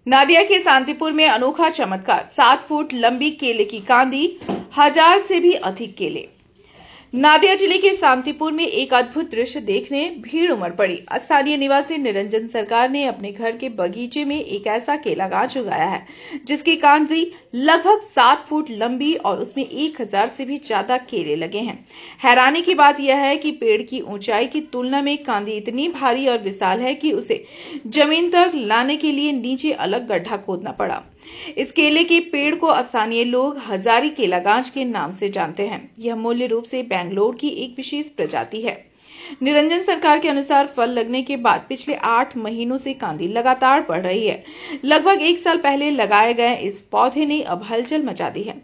नादिया के शांतिपुर में अनोखा चमत्कार। 7 फुट लंबी केले की कांदी, 1000 से भी अधिक केले। नादिया जिले के शांतिपुर में एक अद्भुत दृश्य देखने भीड़ उमड़ पड़ी। स्थानीय निवासी निरंजन सरकार ने अपने घर के बगीचे में एक ऐसा केला गाछ उगाया है जिसकी कांदी लगभग 7 फुट लंबी और उसमें 1000 से भी ज्यादा केले लगे हैं। हैरानी की बात यह है कि पेड़ की ऊंचाई की तुलना में कांदी इतनी भारी और विशाल है कि उसे जमीन तक लाने के लिए नीचे अलग गड्ढा खोदना पड़ा। इस केले के पेड़ को स्थानीय लोग हजारी केला गाछ के नाम से जानते हैं। यह मूल्य रूप से बेंगलोर की एक विशेष प्रजाति है। निरंजन सरकार के अनुसार फल लगने के बाद पिछले 8 महीनों से कांदी लगातार बढ़ रही है। लगभग 1 साल पहले लगाए गए इस पौधे ने अब हलचल मचा दी है।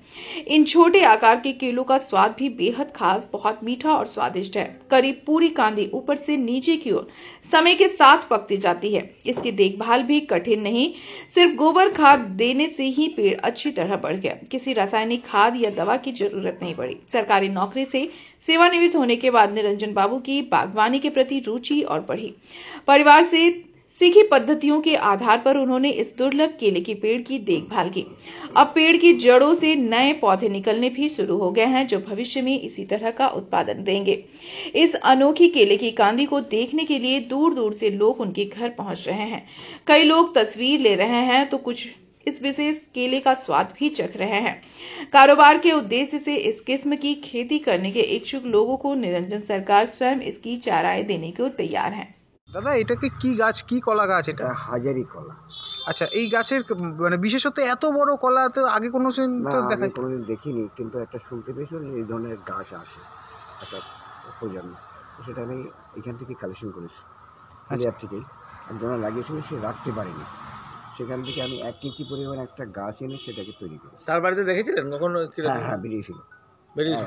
इन छोटे आकार के केलों का स्वाद भी बेहद खास, बहुत मीठा और स्वादिष्ट है। करीब पूरी कांदी ऊपर से नीचे की ओर समय के साथ पकती जाती है। इसकी देखभाल भी कठिन नहीं, सिर्फ गोबर खाद देने से ही पेड़ अच्छी तरह बढ़ गया। किसी रासायनिक खाद या दवा की जरूरत नहीं पड़ी। सरकारी नौकरी से सेवानिवृत्त होने के बाद निरंजन बाबू की बागवानी के प्रति रुचि और बढ़ी। परिवार से सीखी पद्धतियों के आधार पर उन्होंने इस दुर्लभ केले के पेड़ की देखभाल की। अब पेड़ की जड़ों से नए पौधे निकलने भी शुरू हो गए हैं जो भविष्य में इसी तरह का उत्पादन देंगे। इस अनोखी केले की कांदी को देखने के लिए दूर दूर से लोग उनके घर पहुंच रहे हैं। कई लोग तस्वीर ले रहे हैं तो कुछ इस विशेष केले का स्वाद भी चख रहे हैं। कारोबार के उद्देश्य से इस किस्म की खेती करने के इच्छुक लोगों को निरंजन सरकार स्वयं इसकी चाराएं देने को तैयार है। दादा এটাকে কি গাছ, কি কলা গাছ? এটা হাজারি কলা। আচ্ছা, এই গাছের মানে বিশেষত এত বড় কলা তো আগে কোনোদিন তো দেখাই কোনোদিন দেখিনি, কিন্তু একটা শুনতে পেয়েছিলাম এই ধরনের গাছ আসে একটা প্রজন্ম, সেটা আমি এখান থেকে কালেকশন করেছি। হাজার থেকেই একজনে লাগিয়েছিলেন, সে রাখতে পারেনি, সেখান থেকে আমি 1 কেজি পরিমাণ একটা গাছ এনে সেটাকে তৈরি করেছি। তার বাড়িতে দেখেছিলেন কখনো? হ্যাঁ, বেরিয়েছিল।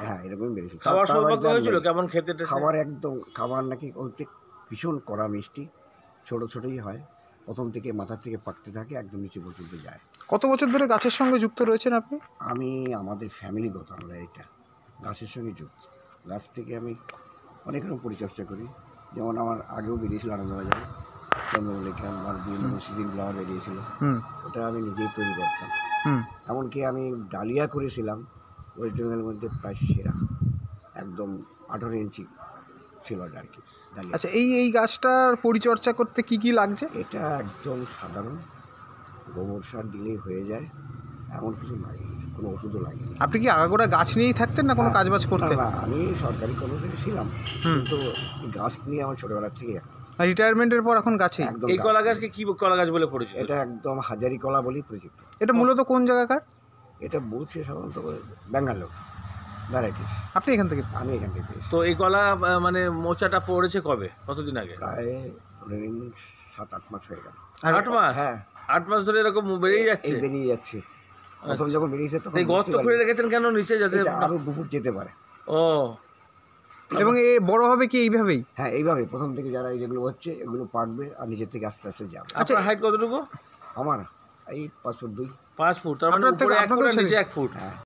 হ্যাঁ, এরকম বেরিয়েছিল। খাবার সৌভাগ্য হয়েছিল? কেমন খেতে? খাবার একদম, খাবার নাকি ভীষণ কড়া মিষ্টি, ছোট ছোটই হয়, প্রথম থেকে মাথার থেকে পাকতে থাকে, একদম নিচে পর্যন্ত যায়। কত বছর ধরে গাছের সঙ্গে যুক্ত রয়েছেন আপনি? আমি আমাদের ফ্যামিলিগত, আমরা এটা গাছের সঙ্গে যুক্ত। গাছ থেকে আমি অনেক রকম পরিচর্যা করি, যেমন আমার আগেও বেরিয়েছিল আনন্দবাজারে চন্দ্রমল্লিকা, আমার বিভিন্ন সিজন ফ্লাওয়ার বেরিয়েছিল, ওটা আমি নিজেই তৈরি করতাম। এমনকি আমি ডালিয়া করেছিলাম ওয়েস্ট বেঙ্গলের মধ্যে প্রায় সেরা, একদম 18 ইঞ্চি ছিল আর কি। আচ্ছা, এই গাছটার পরিচর্যা করতে কি কি লাগছে? এটা একদম সাধারণ গোবর সার দিলেই হয়ে যায়, এমন কিছু লাগে, কোনো ওষুধও লাগে। আপনি কি আগাগোড়া গাছ নিয়েই থাকতেন না কোনো কাজবাজ করতেন? না, আমি সরকারি কর্মচারী ছিলাম, কিন্তু গাছ নিয়ে আমার ছোটবেলার থেকে রিটায়ারমেন্টের পর এখন গাছে। এই কলা গাছকে কি কলা গাছ বলে পরিচিত? এটা একদম হাজারি কলা বলেই পরিচিত। এটা মূলত কোন জায়গাকার? এটা বলছে সাধারণত ব্যাঙ্গালোর ভ্যারাইটিস। আপনি এখান থেকে? আমি এখান থেকে। তো এই কলা মানে মোচাটা পড়েছে কবে, কতদিন আগে? প্রায় 7-8 মাস হয়ে গেল। 8 মাস? হ্যাঁ, 8 মাস ধরে এরকম বেরিয়ে যাচ্ছে? বেরিয়ে যাচ্ছে। প্রথম যখন বেরিয়েছে তখন এই গর্ত করে রেখেছেন কেন নিচে, যাতে আরো 2 ফুট যেতে পারে। ও, এবং এ বড় হবে কি এইভাবেই? হ্যাঁ, এইভাবে প্রথম থেকে যারা যেগুলো হচ্ছে এগুলো পাকবে আর নিচের থেকে আস্তে আস্তে যাবে। আচ্ছা, হাইট কতটুকু? আমার এই 5 ফুট 2। 5 ফুট, তার মানে উপরে 1 ফুট নিচে 1 ফুট। হ্যাঁ।